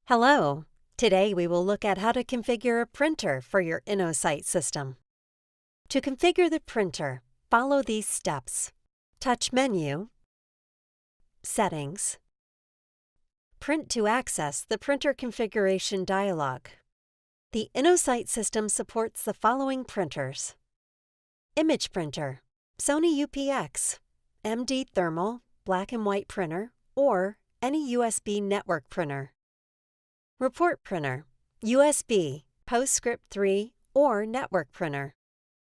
Hello! Today we will look at how to configure a printer for your InnoSight system. To configure the printer, follow these steps. Touch Menu, Settings. Print to access the printer configuration dialog. The InnoSight system supports the following printers: Image printer, Sony UPX, MD Thermal, black and white printer, or any USB network printer. Report printer, USB, PostScript 3, or network printer.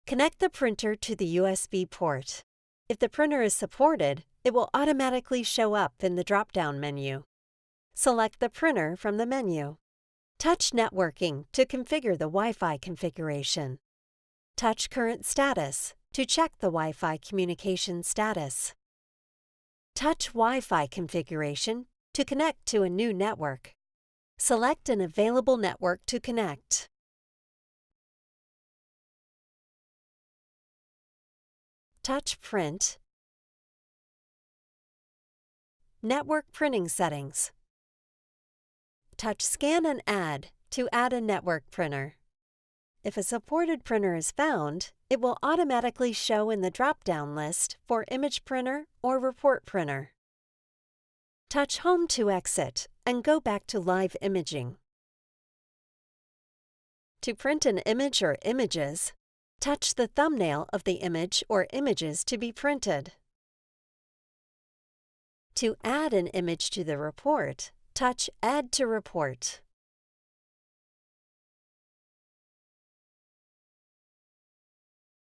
Connect the printer to the USB port. If the printer is supported, it will automatically show up in the drop-down menu. Select the printer from the menu. Touch Networking to configure the Wi-Fi configuration. Touch Current Status to check the Wi-Fi communication status. Touch Wi-Fi configuration to connect to a new network. Select an available network to connect. Touch Print. Network printing settings. Touch Scan and Add to add a network printer. If a supported printer is found, it will automatically show in the drop-down list for image printer or report printer. Touch Home to exit and go back to live imaging. To print an image or images, touch the thumbnail of the image or images to be printed. To add an image to the report, touch Add to Report.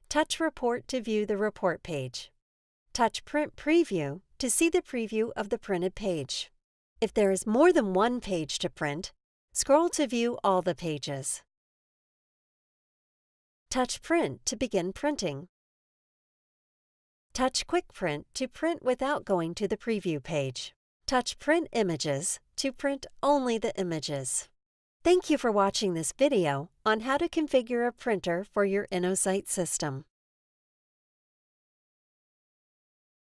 Touch Report to view the report page. Touch Print Preview to see the preview of the printed page. If there is more than one page to print, scroll to view all the pages. Touch Print to begin printing. Touch Quick Print to print without going to the preview page. Touch Print Images to print only the images. Thank you for watching this video on how to configure a printer for your InnoSight system.